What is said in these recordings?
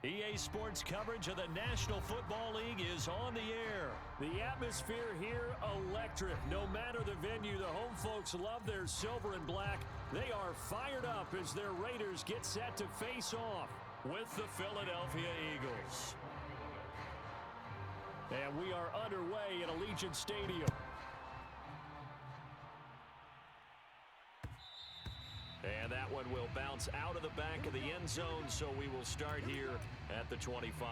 EA Sports coverage of the National Football League is on the air. The atmosphere here, electric. No matter the venue, the home folks love their silver and black. They are fired up as their Raiders get set to face off with the Philadelphia Eagles. And we are underway at Allegiant Stadium. And that one will bounce out of the back of the end zone, so we will start here at the 25.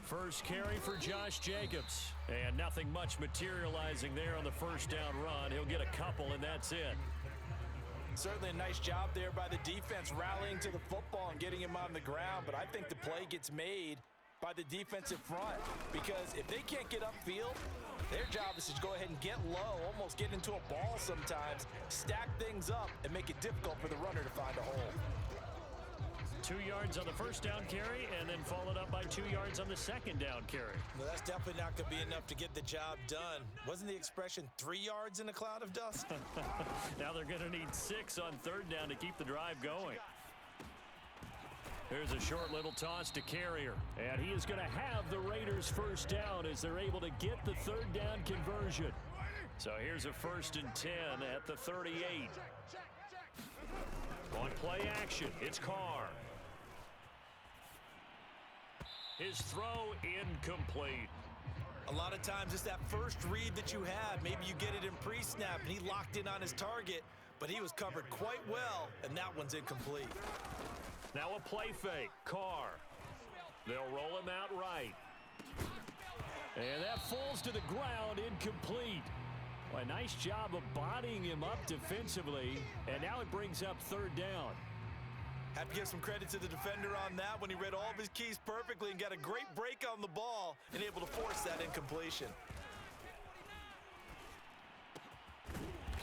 First carry for Josh Jacobs. And nothing much materializing there on the first down run. He'll get a couple, and that's it. Certainly a nice job there by the defense rallying to the football and getting him on the ground, but I think the play gets made by the defensive front because if they can't get upfield, their job is to go ahead and get low, almost get into a ball sometimes, stack things up, and make it difficult for the runner to find a hole. 2 yards on the first down carry and then followed up by 2 yards on the second down carry. Well, that's definitely not going to be enough to get the job done. Wasn't the expression 3 yards in a cloud of dust? Now they're going to need 6 on third down to keep the drive going. Here's a short little toss to Carrier. And he is going to have the Raiders first down as they're able to get the third down conversion. So here's a 1st and 10 at the 38. On play action, it's Carr. His throw incomplete. A lot of times it's that first read that you have. Maybe you get it in pre-snap and he locked in on his target, but he was covered quite well, and that one's incomplete. Now a play fake, Carr. They'll roll him out right. And that falls to the ground, incomplete. Well, a nice job of bodying him up defensively, and now it brings up third down. Have to give some credit to the defender on that when he read all of his keys perfectly and got a great break on the ball and able to force that incompletion.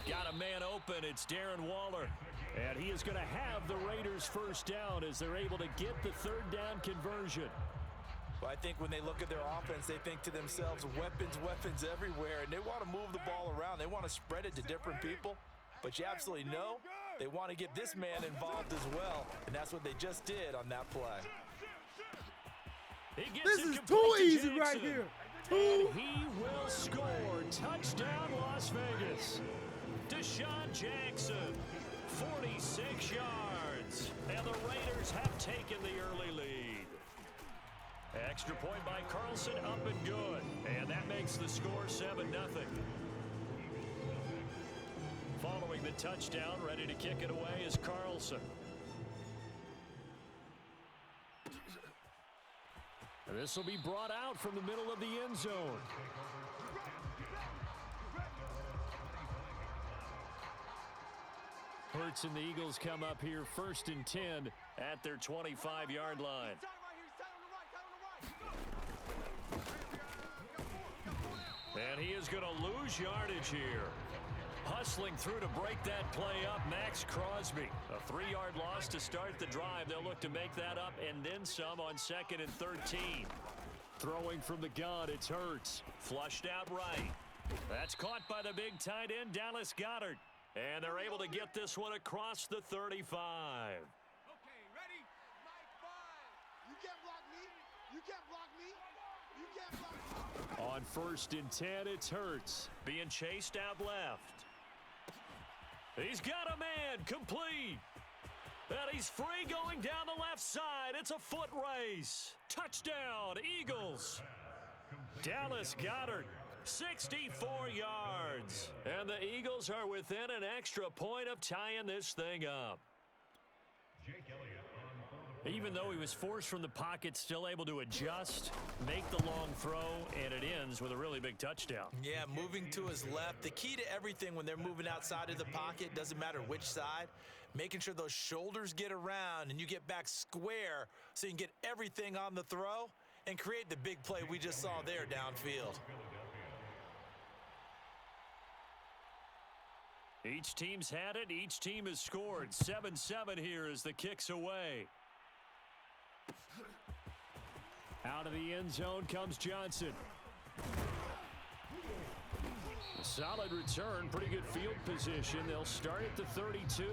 Got a man open. It's Darren Waller. And he is going to have the Raiders first down as they're able to get the third down conversion. Well, I think when they look at their offense, they think to themselves, weapons, weapons everywhere, and they want to move the ball around. They want to spread it to different people. But you absolutely know they want to get this man involved as well, and that's what they just did on that play. This is too easy right here. And he will score. Touchdown, Las Vegas. Deshaun Jackson, 46 yards. And the Raiders have taken the early lead. Extra point by Carlson, up and good. And that makes the score 7-0. Following the touchdown, ready to kick it away is Carlson. And this will be brought out from the middle of the end zone. Hurts and the Eagles come up here 1st and 10 at their 25-yard line. And he is going to lose yardage here. Hustling through to break that play up, Max Crosby. A 3-yard loss to start the drive. They'll look to make that up and then some on 2nd and 13. Throwing from the gun, it's Hurts. Flushed out right. That's caught by the big tight end, Dallas Goedert. And they're able to get this one across the 35. Okay, ready? Mike 5. You can't block me. You can't block me. You can't block me. On 1st and 10, it's Hurts. Being chased out left. He's got a man, complete. And he's free going down the left side. It's a foot race. Touchdown, Eagles. Dallas Goedert, 64 yards. And the Eagles are within an extra point of tying this thing up. Even though he was forced from the pocket, still able to adjust, make the long throw, and it ends with a really big touchdown. Yeah, moving to his left. The key to everything when they're moving outside of the pocket, doesn't matter which side, making sure those shoulders get around and you get back square so you can get everything on the throw and create the big play we just saw there downfield. Each team's had it. Each team has scored. 7-7 here as the kick's away. Out of the end zone comes Johnson. A solid return, pretty good field position. They'll start at the 32.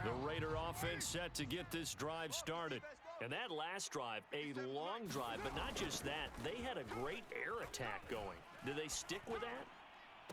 The Raider offense set to get this drive started. And that last drive, a long drive, but not just that. They had a great air attack going. Do they stick with that?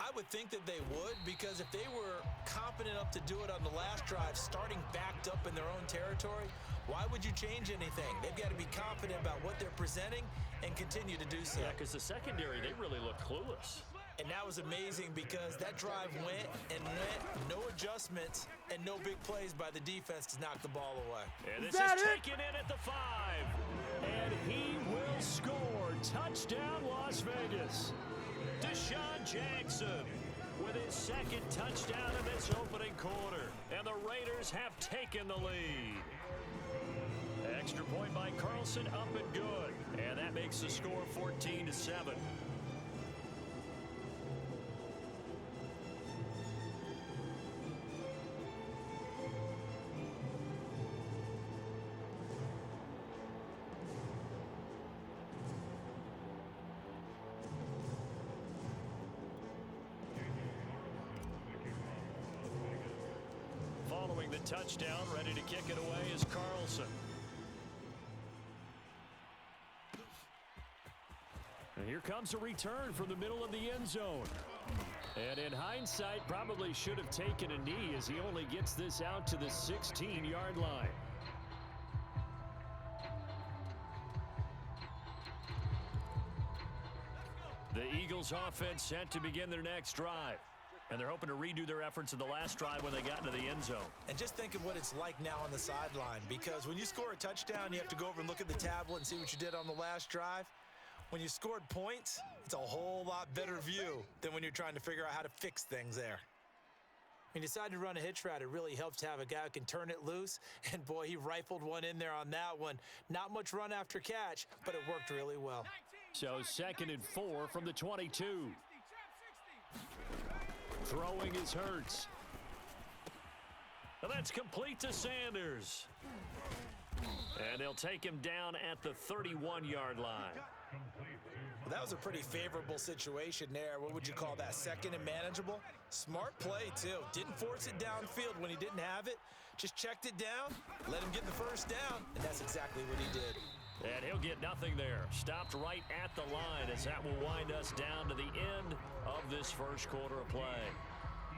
I would think that they would, because if they were confident enough to do it on the last drive, starting backed up in their own territory, why would you change anything? They've got to be confident about what they're presenting and continue to do so. Yeah, because the secondary, they really looked clueless. And that was amazing because that drive went and went, no adjustments and no big plays by the defense to knock the ball away. And this is taken in at the 5. And he will score. Touchdown, Las Vegas. Deshaun Jackson with his second touchdown in this opening quarter. And the Raiders have taken the lead. Extra point by Carlson, up and good. And that makes the score 14-7. Following the touchdown, ready to kick it away is Carlson. And here comes a return from the middle of the end zone. And in hindsight, probably should have taken a knee as he only gets this out to the 16-yard line. The Eagles offense set to begin their next drive. And they're hoping to redo their efforts in the last drive when they got into the end zone. And just think of what it's like now on the sideline, because when you score a touchdown, you have to go over and look at the tablet and see what you did on the last drive. When you scored points, it's a whole lot better view than when you're trying to figure out how to fix things there. When you decide to run a hitch route, it really helps to have a guy who can turn it loose. And boy, he rifled one in there on that one. Not much run after catch, but it worked really well. So 2nd and 4 from the 22. Throwing is Hurts. And that's complete to Sanders. And they'll take him down at the 31-yard line. Well, that was a pretty favorable situation there. What would you call that? 2nd and manageable? Smart play, too. Didn't force it downfield when he didn't have it. Just checked it down, let him get the first down, and that's exactly what he did. And he'll get nothing there. Stopped right at the line as that will wind us down to the end of this first quarter of play.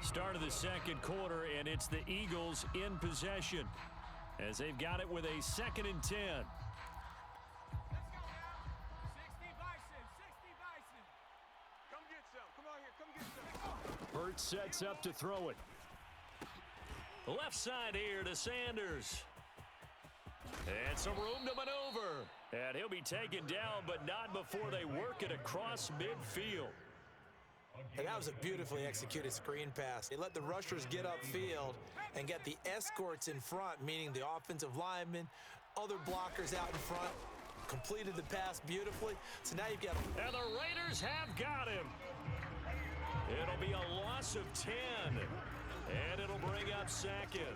Start of the second quarter, and it's the Eagles in possession as they've got it with a 2nd and 10. Hurts sets up to throw it. Left side here to Sanders. And some room to maneuver. And he'll be taken down, but not before they work it across midfield. And that was a beautifully executed screen pass. They let the rushers get upfield and get the escorts in front, meaning the offensive linemen, other blockers out in front. Completed the pass beautifully. So now you've got... And the Raiders have got him. It'll be a loss of 10. And it'll bring up 2nd.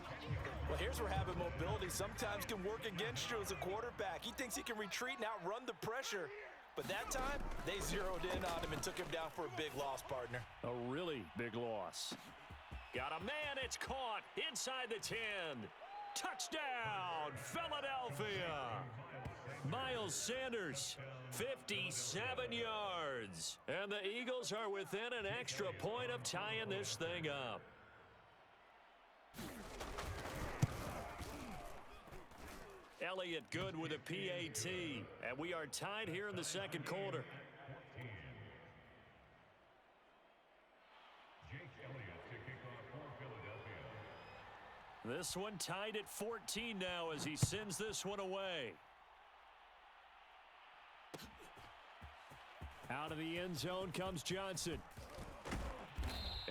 Well, here's where having mobility sometimes can work against you as a quarterback. He thinks he can retreat and outrun the pressure. But that time, they zeroed in on him and took him down for a big loss, partner. A really big loss. Got a man, it's caught inside the 10. Touchdown, Philadelphia. Miles Sanders, 57 yards. And the Eagles are within an extra point of tying this thing up. Elliott good with a PAT. And we are tied here in the second quarter. This one tied at 14 now as he sends this one away. Out of the end zone comes Johnson.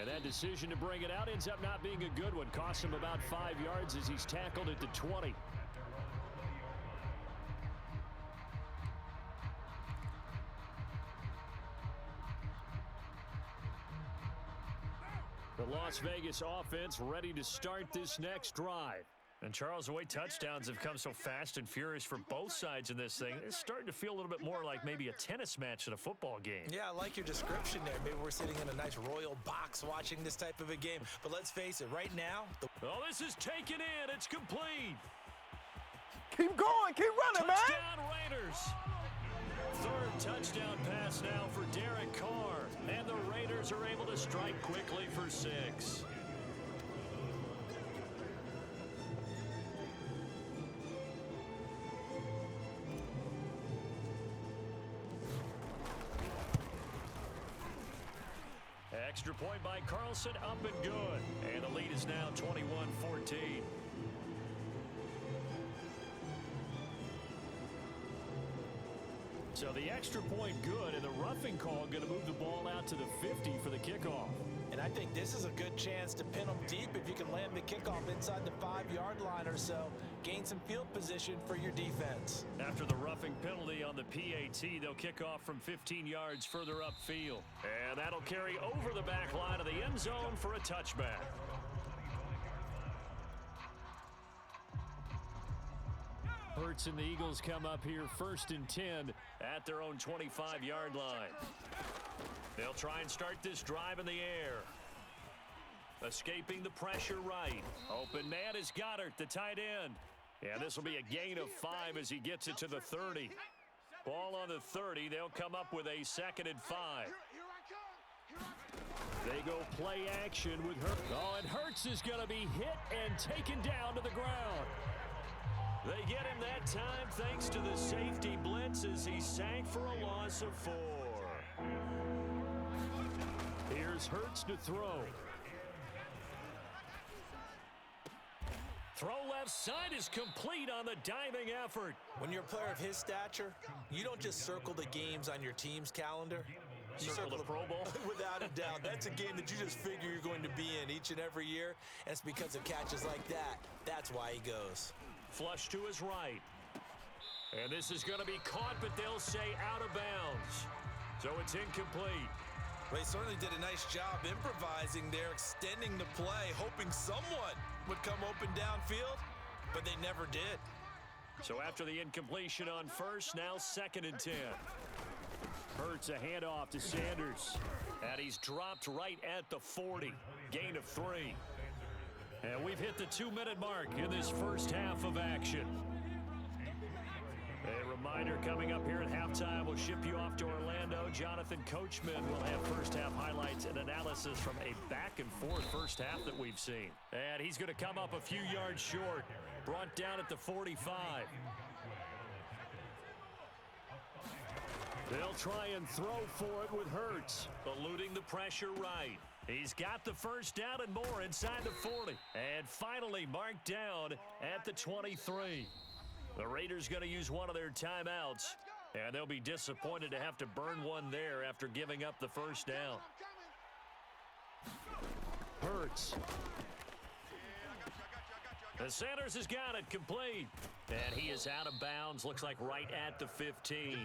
And that decision to bring it out ends up not being a good one. Costs him about 5 yards as he's tackled at the 20. The Las Vegas offense ready to start this next drive. And Charles, the way touchdowns have come so fast and furious for both sides in this thing, it's starting to feel a little bit more like maybe a tennis match in a football game. Yeah, I like your description there. Maybe we're sitting in a nice royal box watching this type of a game. But let's face it, right now... Oh, this is taken in. It's complete. Keep going. Keep running, man. Touchdown Raiders. Third touchdown pass now for Derek Carr. And the Raiders are able to strike quickly for 6. Extra point by Carlson, up and good. And the lead is now 21-14. So the extra point good, and the roughing call going to move the ball out to the 50 for the kickoff. And I think this is a good chance to pin them deep if you can land the kickoff inside the 5-yard line or so. Gain some field position for your defense. After the roughing penalty on the PAT, they'll kick off from 15 yards further upfield. And that'll carry over the back line of the end zone for a touchback. Hurts and the Eagles come up here 1st and 10 at their own 25-yard line. They'll try and start this drive in the air. Escaping the pressure right. Open man is Goddard, the tight end. And this will be a gain of 5 as he gets it to the 30. Ball on the 30. They'll come up with a 2nd and 5. They go play action with Hurts. Oh, and Hurts is going to be hit and taken down to the ground. They get him that time thanks to the safety blitz as he sank for a loss of 4. Here's Hurts to throw. Throw left side is complete on the diving effort. When you're a player of his stature, you don't just circle the games on your team's calendar. You Circle the Pro Bowl? Without a doubt. That's a game that you just figure you're going to be in each and every year. And it's because of catches like that. That's why he goes. Flush to his right. And this is going to be caught, but they'll say out of bounds. So it's incomplete. They certainly did a nice job improvising there, extending the play, hoping someone would come open downfield, but they never did. So after the incompletion on first, now 2nd and 10. Hurts a handoff to Sanders. And he's dropped right at the 40. Gain of 3. And we've hit the 2-minute mark in this first half of action. A reminder coming up here at halftime, we'll ship you off to Orlando. Jonathan Coachman will have first half highlights and analysis from a back and forth first half that we've seen. And he's going to come up a few yards short, brought down at the 45. They'll try and throw for it with Hurts, eluding the pressure right. He's got the first down and more inside the 40. And finally marked down at the 23. The Raiders going to use one of their timeouts, and they'll be disappointed to have to burn one there after giving up the first down. Hurts. And Sanders has got it complete. And he is out of bounds, looks like right at the 15.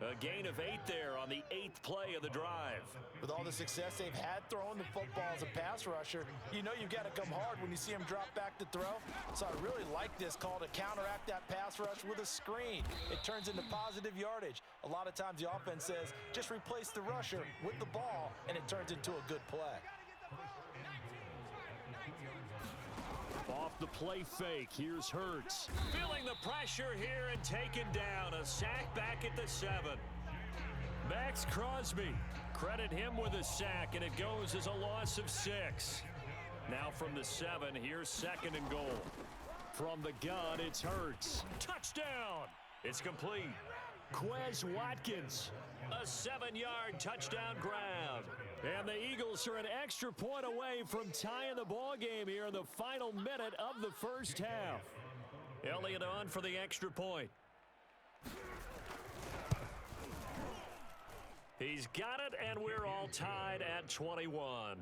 A gain of 8 there on the 8th play of the drive. With all the success they've had throwing the football as a pass rusher, you know you've got to come hard when you see him drop back to throw. So I really like this call to counteract that pass rush with a screen. It turns into positive yardage. A lot of times the offense says, just replace the rusher with the ball, and it turns into a good play. Off the play fake, here's Hurts. Feeling the pressure here and taken down. A sack back at the 7. Max Crosby, credit him with a sack, and it goes as a loss of 6. Now from the 7, here's 2nd and goal. From the gun, it's Hurts. Touchdown! It's complete. Quez Watkins, a 7-yard touchdown grab. And the Eagles are an extra point away from tying the ball game here in the final minute of the first half. Elliott on for the extra point. He's got it, and we're all tied at 21.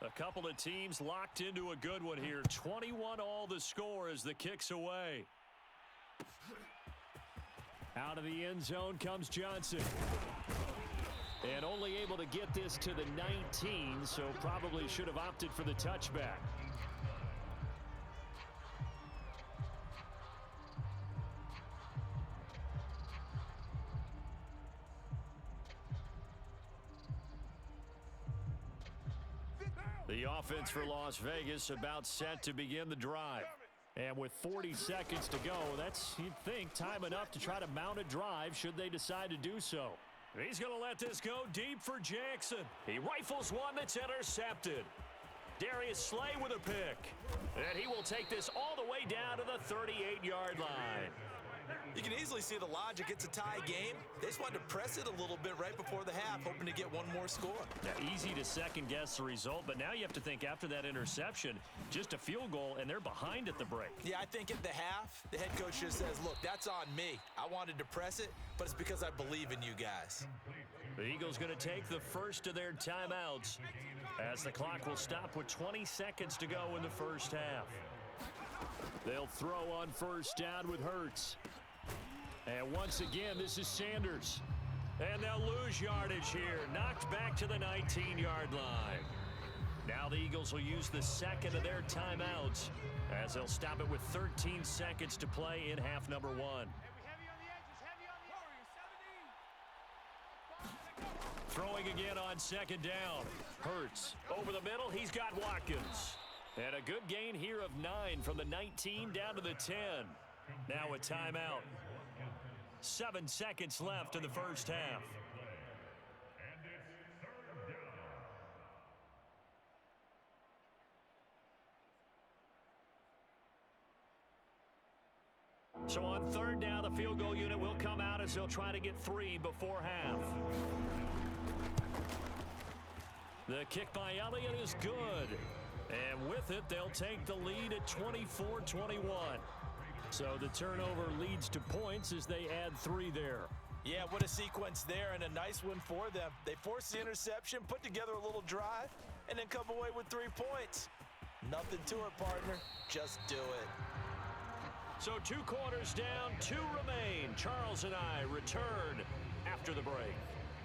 A couple of teams locked into a good one here. 21 all the score as the kick's away. Out of the end zone comes Johnson. And only able to get this to the 19, so probably should have opted for the touchback. The offense for Las Vegas about set to begin the drive. And with 40 seconds to go, that's, you'd think, time enough to try to mount a drive should they decide to do so. He's going to let this go deep for Jackson. He rifles one that's intercepted. Darius Slay with a pick. And he will take this all the way down to the 38-yard line. You can easily see the logic. It's a tie game. They just wanted to press it a little bit right before the half, hoping to get one more score. Now, easy to second-guess the result, but now you have to think after that interception, just a field goal, and they're behind at the break. Yeah, I think at the half, the head coach just says, look, that's on me. I wanted to press it, but it's because I believe in you guys. The Eagles going to take the first of their timeouts as the clock will stop with 20 seconds to go in the first half. They'll throw on first down with Hurts. And once again, this is Sanders. And they'll lose yardage here. Knocked back to the 19-yard line. Now the Eagles will use the second of their timeouts as they'll stop it with 13 seconds to play in half number one. Throwing again on second down. Hurts over the middle. He's got Watkins. And a good gain here of 9 from the 19 down to the 10. Now a timeout. 7 seconds left in the first half. So on third down, the field goal unit will come out as they'll try to get 3 before half. The kick by Elliott is good. And with it, they'll take the lead at 24-21. So the turnover leads to points as they add 3 there. Yeah, what a sequence there, and a nice one for them. They force the interception, put together a little drive, and then come away with 3 points. Nothing to it, partner. Just do it. So 2 quarters down, 2 remain. Charles and I return after the break.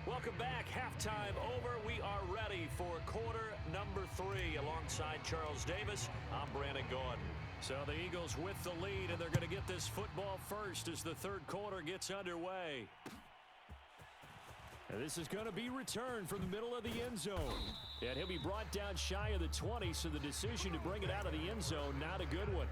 Welcome back. Halftime over. We are ready for quarter number 3. Alongside Charles Davis, I'm Brandon Gordon. So the Eagles with the lead, and they're going to get this football first as the third quarter gets underway. And this is going to be returned from the middle of the end zone. And he'll be brought down shy of the 20, so the decision to bring it out of the end zone, not a good one.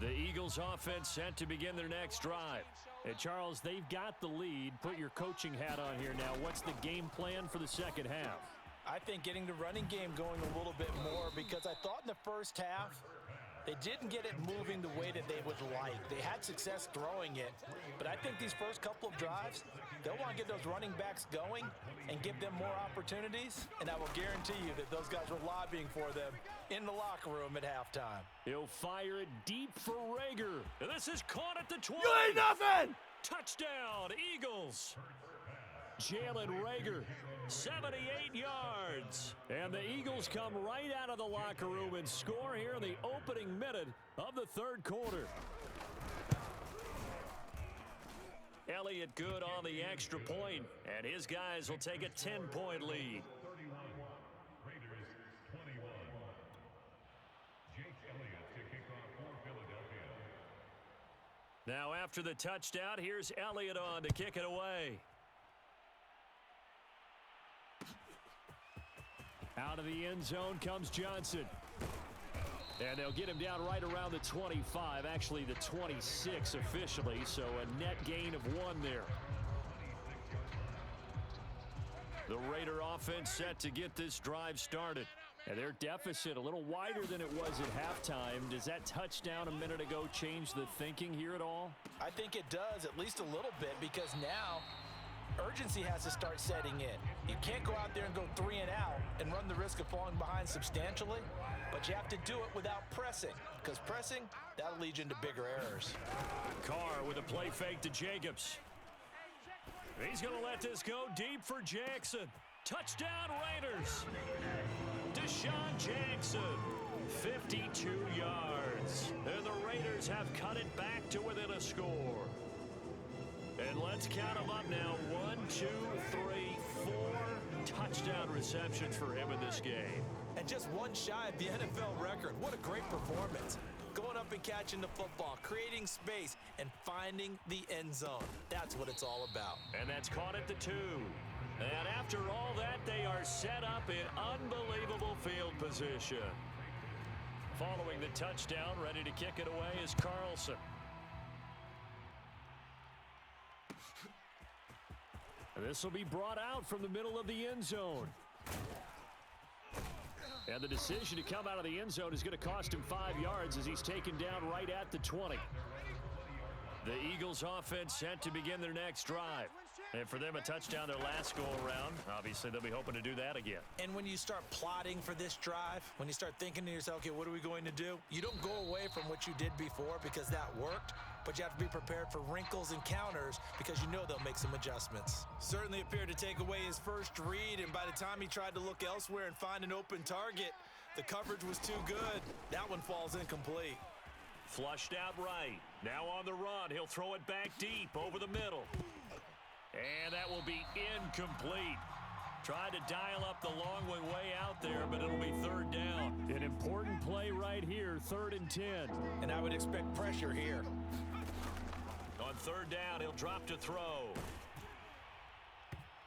The Eagles offense set to begin their next drive. And Charles, they've got the lead. Put your coaching hat on here now. What's the game plan for the second half? I think getting the running game going a little bit more, because I thought in the first half they didn't get it moving the way that they would like. They had success throwing it, but I think these first couple of drives, they'll want to get those running backs going and give them more opportunities, and I will guarantee you that those guys were lobbying for them in the locker room at halftime. He'll fire it deep for Rager. And this is caught at the 20. You ain't nothing! Touchdown, Eagles. Jalen Rager, 78 yards. And the Eagles come right out of the locker room and score here in the opening minute of the third quarter. Elliott good on the extra point, and his guys will take a 10-point lead. Now after the touchdown, here's Elliott on to kick it away. Out of the end zone comes Johnson. And they'll get him down right around the 25, actually the 26 officially, so a net gain of 1 there. The Raider offense set to get this drive started. And their deficit a little wider than it was at halftime. Does that touchdown a minute ago change the thinking here at all? I think it does, at least a little bit, because now urgency has to start setting in. You can't go out there and go 3 and out and run the risk of falling behind substantially, but you have to do it without pressing, because pressing, that'll lead you into bigger errors. Carr with a play fake to Jacobs. He's going to let this go deep for Jackson. Touchdown Raiders. Deshaun Jackson, 52 yards. And the Raiders have cut it back to within a score. And let's count them up now. 1, 2, 3, 4 touchdown receptions for him in this game. And just one shy of the NFL record. What a great performance. Going up and catching the football, creating space, and finding the end zone. That's what it's all about. And that's caught at the 2. And after all that, they are set up in unbelievable field position. Following the touchdown, ready to kick it away is Carlson. This will be brought out from the middle of the end zone. And the decision to come out of the end zone is going to cost him 5 yards as he's taken down right at the 20. The Eagles offense set to begin their next drive. And for them, a touchdown their last go-around. Obviously, they'll be hoping to do that again. And when you start plotting for this drive, when you start thinking to yourself, okay, what are we going to do? You don't go away from what you did before because that worked, but you have to be prepared for wrinkles and counters because you know they'll make some adjustments. Certainly appeared to take away his first read, and by the time he tried to look elsewhere and find an open target, the coverage was too good. That one falls incomplete. Flushed out right. Now on the run. He'll throw it back deep over the middle. And that will be incomplete. Tried to dial up the long one way out there, but it'll be 3rd down. An important play right here, 3rd and 10. And I would expect pressure here. On 3rd down, he'll drop to throw.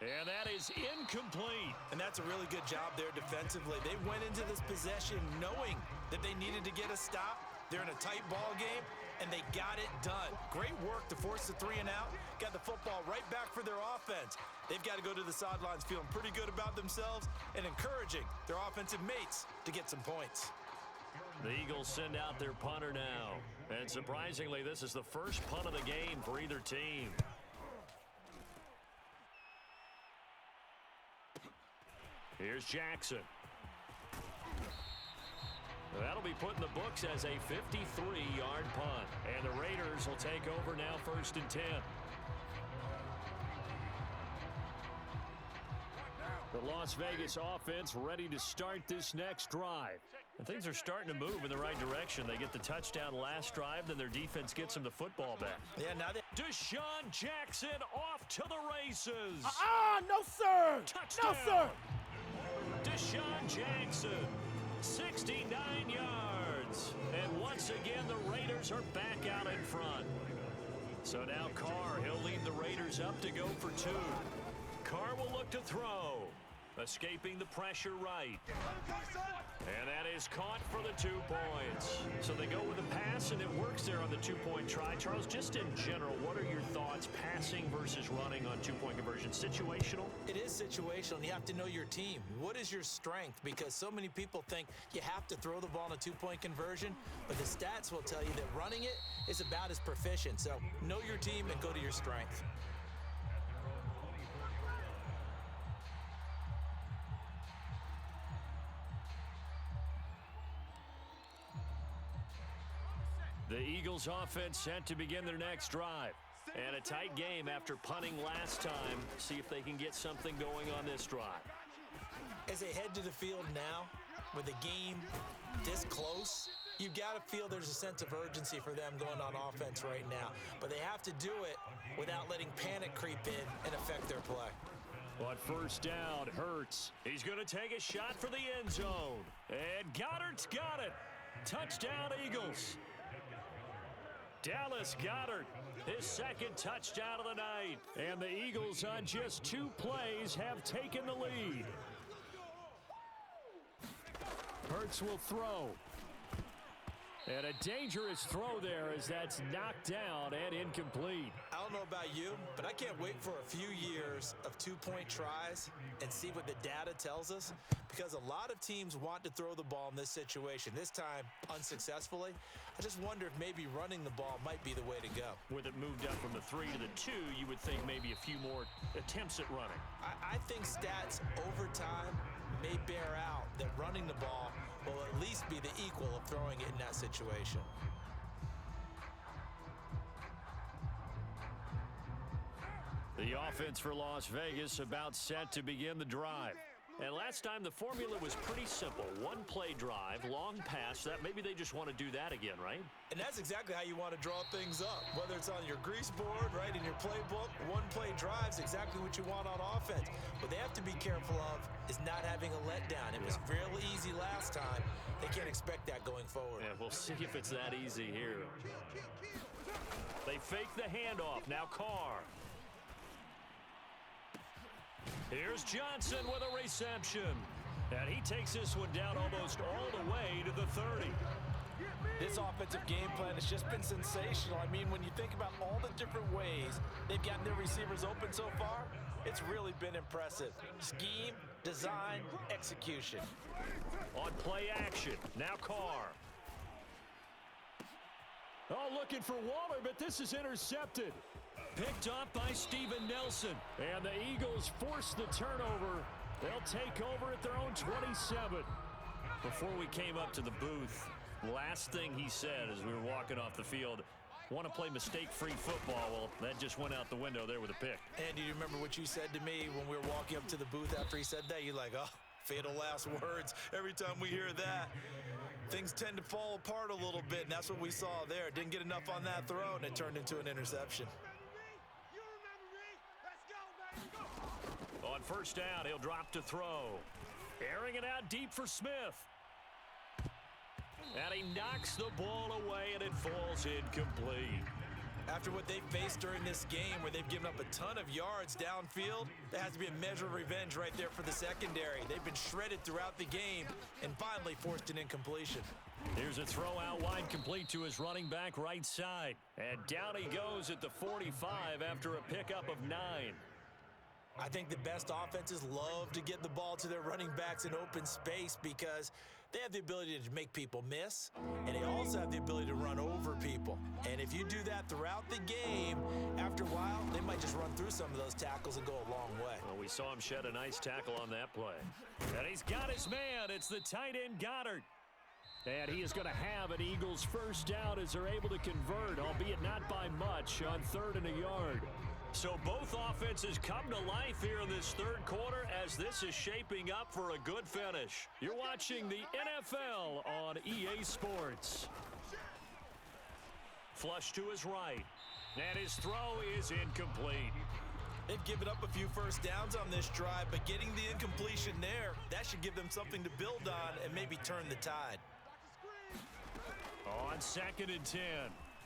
And that is incomplete. And that's a really good job there defensively. They went into this possession knowing that they needed to get a stop. They're in a tight ball game, and they got it done. Great work to force the 3 and out. Got the football right back for their offense. They've got to go to the sidelines feeling pretty good about themselves and encouraging their offensive mates to get some points. The Eagles send out their punter now. And surprisingly, this is the first punt of the game for either team. Here's Jackson. That'll be put in the books as a 53-yard punt. And the Raiders will take over now 1st and 10. The Las Vegas offense ready to start this next drive. And things are starting to move in the right direction. They get the touchdown last drive, then their defense gets them the football back. Yeah, now they... Deshaun Jackson off to the races. No, sir. Touchdown. No, sir. Deshaun Jackson, 69 yards. And once again, the Raiders are back out in front. So now Carr, he'll lead the Raiders up to go for 2. Carr will look to throw. Escaping the pressure right. And that is caught for the 2 points. So they go with a pass, and it works there on the 2-point try. Charles, just in general, what are your thoughts passing versus running on 2-point conversion? Situational? It is situational, and you have to know your team. What is your strength? Because so many people think you have to throw the ball in a 2-point conversion, but the stats will tell you that running it is about as proficient. So know your team and go to your strength. The Eagles offense set to begin their next drive. And a tight game after punting last time. See if they can get something going on this drive. As they head to the field now, with the game this close, you've got to feel there's a sense of urgency for them going on offense right now. But they have to do it without letting panic creep in and affect their play. But 1st down, Hurts. He's going to take a shot for the end zone. And Goddard's got it. Touchdown, Eagles. Dallas Goedert, his 2nd touchdown of the night. And the Eagles on just 2 plays have taken the lead. Hurts will throw. And a dangerous throw there as that's knocked down and incomplete. I don't know about you, but I can't wait for a few years of two-point tries and see what the data tells us, because a lot of teams want to throw the ball in this situation, this time unsuccessfully. I just wonder if maybe running the ball might be the way to go. With it moved up from the 3 to the 2, you would think maybe a few more attempts at running. I think stats over time may bear out that running the ball will at least be the equal of throwing it in that situation. The offense for Las Vegas about set to begin the drive. And last time the formula was pretty simple. One play drive, long pass. That maybe they just want to do that again, right? And that's exactly how you want to draw things up. Whether it's on your grease board, right, in your playbook, one play drive is exactly what you want on offense. What they have to be careful of is not having a letdown. It was fairly easy last time. They can't expect that going forward. Yeah, we'll see if it's that easy here. They fake the handoff. Now Carr. Here's Johnson with a reception. And he takes this one down almost all the way to the 30. This offensive game plan has just been sensational. I mean, when you think about all the different ways they've gotten their receivers open so far, it's really been impressive. Scheme, design, execution. On play action, now Carr. Oh, looking for Waller, but this is intercepted. Picked off by Steven Nelson. And the Eagles force the turnover. They'll take over at their own 27. Before we came up to the booth, last thing he said as we were walking off the field, want to play mistake-free football. Well, that just went out the window there with a pick. And do you remember what you said to me when we were walking up to the booth after he said that? You're like, oh, fatal last words. Every time we hear that, things tend to fall apart a little bit, and that's what we saw there. Didn't get enough on that throw, and it turned into an interception. On first down, he'll drop to throw. Airing it out deep for Smith. And he knocks the ball away, and it falls incomplete. After what they faced during this game where they've given up a ton of yards downfield, there has to be a measure of revenge right there for the secondary. They've been shredded throughout the game and finally forced an incompletion. Here's a throw out wide, complete to his running back right side. And down he goes at the 45 after a pickup of 9. I think the best offenses love to get the ball to their running backs in open space because they have the ability to make people miss, and they also have the ability to run over people. And if you do that throughout the game, after a while, they might just run through some of those tackles and go a long way. Well, we saw him shed a nice tackle on that play. And he's got his man. It's the tight end Goddard. And he is going to have an Eagles first down as they're able to convert, albeit not by much, on 3rd and a yard. So both offenses come to life here in this third quarter as this is shaping up for a good finish. You're watching the NFL on EA Sports. Flush to his right. And his throw is incomplete. They've given up a few first downs on this drive, but getting the incompletion there, that should give them something to build on and maybe turn the tide. On 2nd and 10.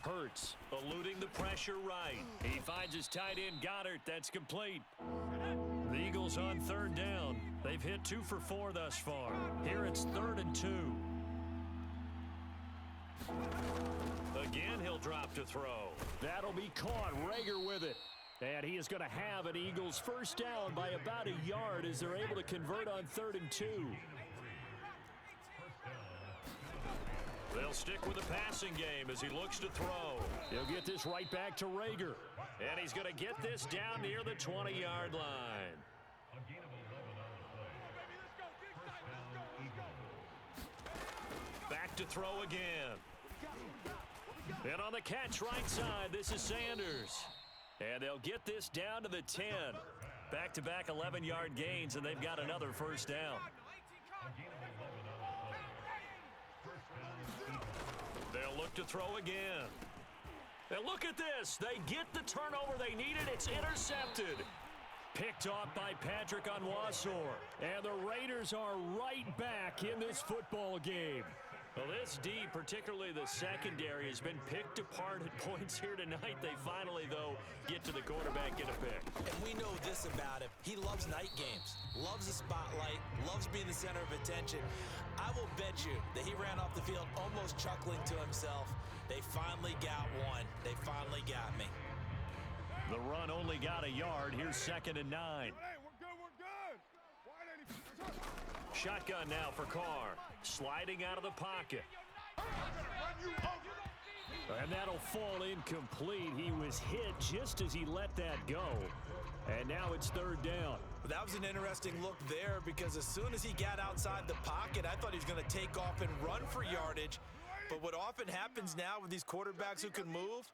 Hurts, eluding the pressure right. He finds his tight end Goddard. That's complete. The Eagles on 3rd down. They've hit 2 for 4 thus far. Here it's 3rd and 2. Again, he'll drop to throw. That'll be caught. Rager with it. And he is going to have an Eagles first down by about a yard as they're able to convert on 3rd and 2. They'll stick with the passing game as he looks to throw. He'll get this right back to Rager. And he's going to get this down near the 20-yard line. Back to throw again. And on the catch right side, this is Sanders. And they'll get this down to the 10. Back-to-back 11-yard gains, and they've got another first down. They'll look to throw again. And look at this. They get the turnover they needed. It's intercepted. Picked off by Patrick Onwuasor. And the Raiders are right back in this football game. Well, this D, particularly the secondary, has been picked apart at points here tonight. They finally, though, get to the quarterback, get a pick. And we know this about him. He loves night games, loves the spotlight, loves being the center of attention. I will bet you that he ran off the field almost chuckling to himself. They finally got one. They finally got me. The run only got a yard. Here's 2nd and 9. Hey, we're good, we're good. Wide 80. Shotgun now for Carr. Sliding out of the pocket. And that'll fall incomplete. He was hit just as he let that go. And now it's 3rd down. That was an interesting look there because as soon as he got outside the pocket, I thought he was going to take off and run for yardage. But what often happens now with these quarterbacks who can move,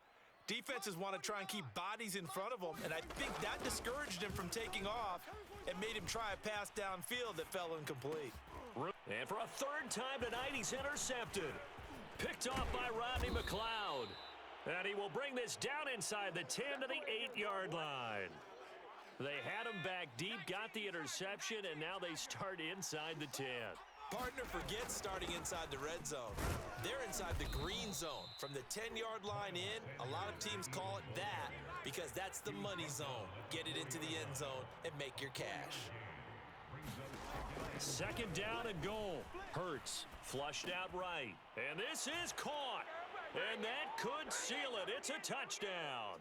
defenses want to try and keep bodies in front of them, and I think that discouraged him from taking off and made him try a pass downfield that fell incomplete. And for a 3rd time tonight, he's intercepted. Picked off by Rodney McLeod. And he will bring this down inside the 10 to the 8-yard line. They had him back deep, got the interception, and now they start inside the 10. Partner forgets starting inside the red zone. They're inside the green zone. From the 10-yard line in, a lot of teams call it that because that's the money zone. Get it into the end zone and make your cash. 2nd down and goal. Hurts flushed out right. And this is caught. And that could seal it. It's a touchdown.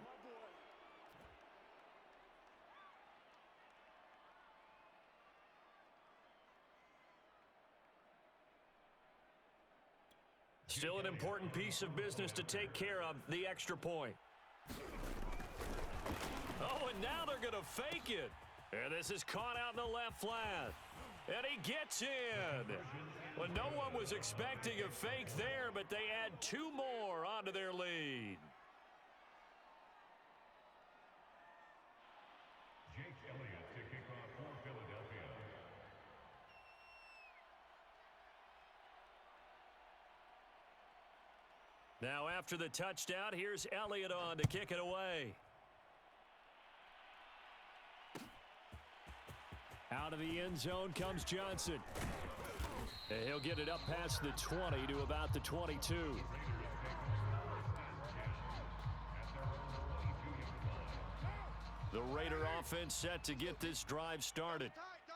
Still an important piece of business to take care of, the extra point. Oh, and now they're going to fake it. And this is caught out in the left flat. And he gets in. Well, no one was expecting a fake there, but they add 2 more onto their lead. Now after the touchdown, here's Elliott on to kick it away. Out of the end zone comes Johnson. And he'll get it up past the 20 to about the 22. The Raider offense set to get this drive started.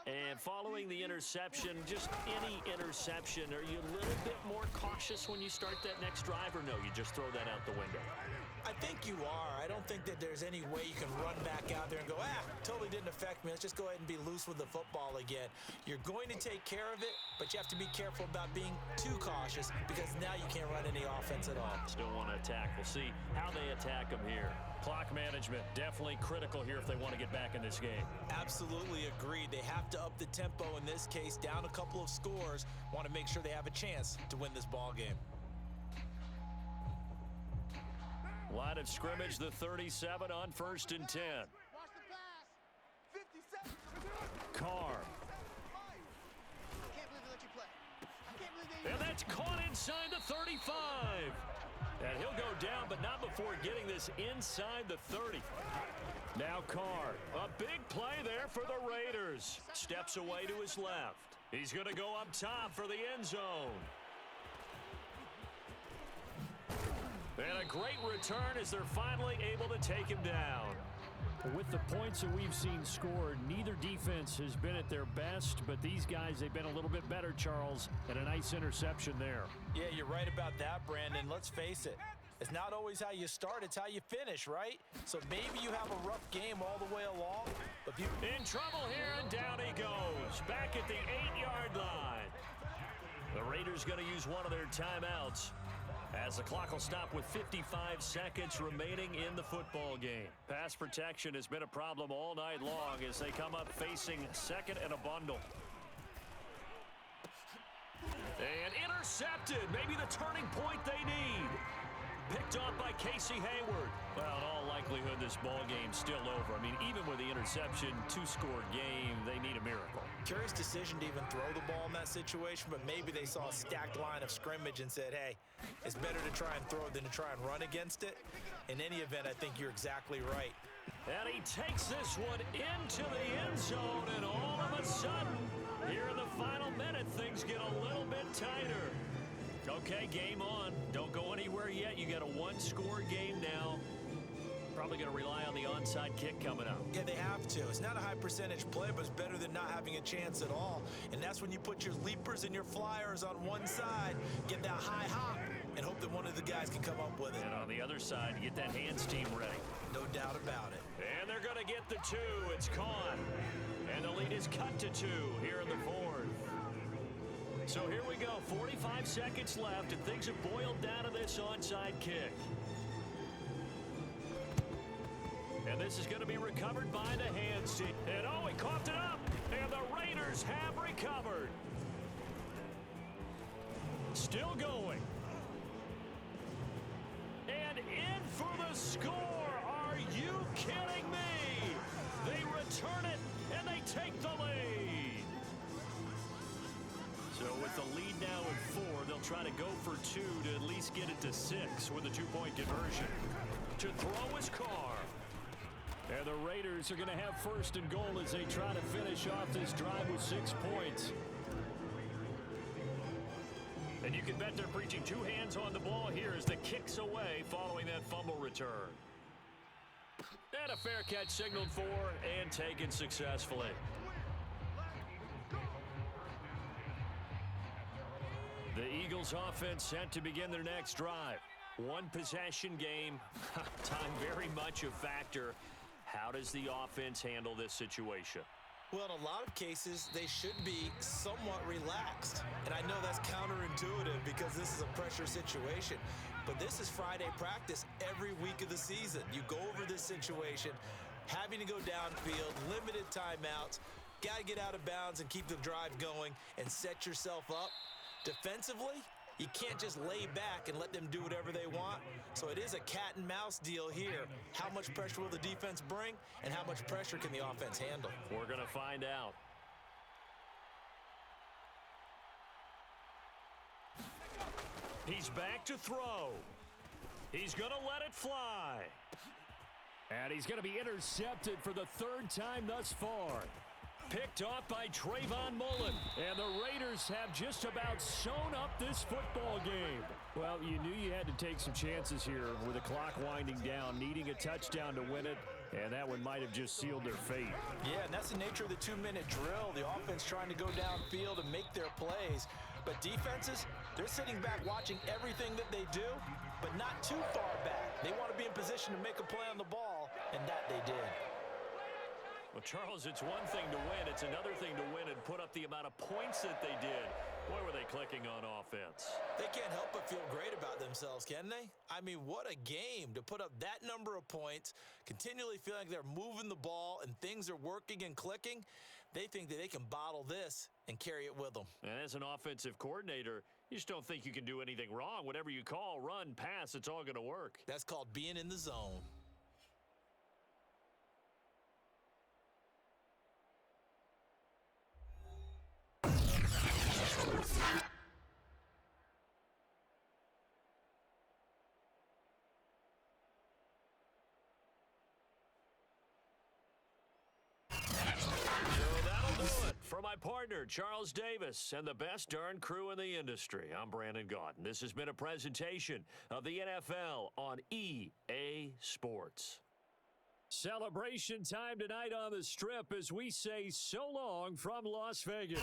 And following the interception, just any interception, are you a little bit more cautious when you start that next drive, or no, you just throw that out the window? I think you are. I don't think that there's any way you can run back out there and go, totally didn't affect me. Let's just go ahead and be loose with the football again. You're going to take care of it, but you have to be careful about being too cautious because now you can't run any offense at all. Still want to attack. We'll see how they attack them here. Clock management, definitely critical here if they want to get back in this game. Absolutely agreed. They have to up the tempo in this case, down a couple of scores. Want to make sure they have a chance to win this ball game. Line of scrimmage, the 37 on 1st and 10. Watch the pass. 50 seconds. Carr. I can't believe they let you play. I can't believe they... And that's caught inside the 35. And he'll go down, but not before getting this inside the 30. Now Carr. A big play there for the Raiders. Steps away to his left. He's going to go up top for the end zone. And a great return as they're finally able to take him down. With the points that we've seen scored, neither defense has been at their best, but these guys, they've been a little bit better, Charles, and a nice interception there. Yeah, you're right about that, Brandon. Let's face it. It's not always how you start, it's how you finish, right? So maybe you have a rough game all the way along. But in trouble here, and down he goes. Back at the 8-yard line. The Raiders going to use one of their timeouts, as the clock will stop with 55 seconds remaining in the football game. Pass protection has been a problem all night long as they come up facing 2nd and a bundle. And intercepted. Maybe the turning point they need. Picked off by Casey Hayward. Well, in all likelihood, this ball game's still over. I mean, even with the interception, 2-score game, they need a miracle. Curious decision to even throw the ball in that situation, but maybe they saw a stacked line of scrimmage and said, hey, it's better to try and throw than to try and run against it. In any event, I think you're exactly right. And he takes this one into the end zone, and all of a sudden, here in the final minute, things get a little bit tighter. Okay, game on. Don't go anywhere yet. You got a one-score game now. Probably going to rely on the onside kick coming up. Yeah, they have to. It's not a high percentage play, but it's better than not having a chance at all. And that's when you put your leapers and your flyers on one side, get that high hop, and hope that one of the guys can come up with it. And on the other side, get that hands team ready. No doubt about it. And they're going to get the 2. It's caught. And the lead is cut to 2 here in the 4th. So here we go. 45 seconds left, and things have boiled down to this onside kick. And this is going to be recovered by the hands team. And oh, he coughed it up. And the Raiders have recovered. Still going. And in for the score. Are you kidding me? They return it, and they take the lead. So with the lead now at 4, they'll try to go for 2 to at least get it to 6 with a 2-point conversion. To throw his car. And the Raiders are going to have first and goal as they try to finish off this drive with 6 points. And you can bet they're preaching 2 hands on the ball here as the kick's away following that fumble return. And a fair catch signaled for and taken successfully. The Eagles offense set to begin their next drive. One possession game. Time very much a factor. How does the offense handle this situation? Well, in a lot of cases, they should be somewhat relaxed. And I know that's counterintuitive because this is a pressure situation. But this is Friday practice every week of the season. You go over this situation, having to go downfield, limited timeouts, got to get out of bounds and keep the drive going and set yourself up. Defensively, you can't just lay back and let them do whatever they want. So it is a cat and mouse deal here. How much pressure will the defense bring, and how much pressure can the offense handle? We're going to find out. He's back to throw. He's going to let it fly. And he's going to be intercepted for the 3rd time thus far. Picked off by Trayvon Mullen. And the Raiders have just about sewn up this football game. Well, you knew you had to take some chances here with the clock winding down, needing a touchdown to win it. And that one might have just sealed their fate. Yeah, and that's the nature of the 2-minute drill. The offense trying to go downfield and make their plays. But defenses, they're sitting back watching everything that they do, but not too far back. They want to be in position to make a play on the ball, and that they did. Well, Charles, it's one thing to win. It's another thing to win and put up the amount of points that they did. Boy, were they clicking on offense. They can't help but feel great about themselves, can they? I mean, what a game to put up that number of points, continually feeling like they're moving the ball and things are working and clicking. They think that they can bottle this and carry it with them. And as an offensive coordinator, you just don't think you can do anything wrong. Whatever you call, run, pass, it's all going to work. That's called being in the zone. For my partner, Charles Davis, and the best darn crew in the industry, I'm Brandon Gaudin. This has been a presentation of the NFL on EA Sports. Celebration time tonight on the Strip as we say so long from Las Vegas.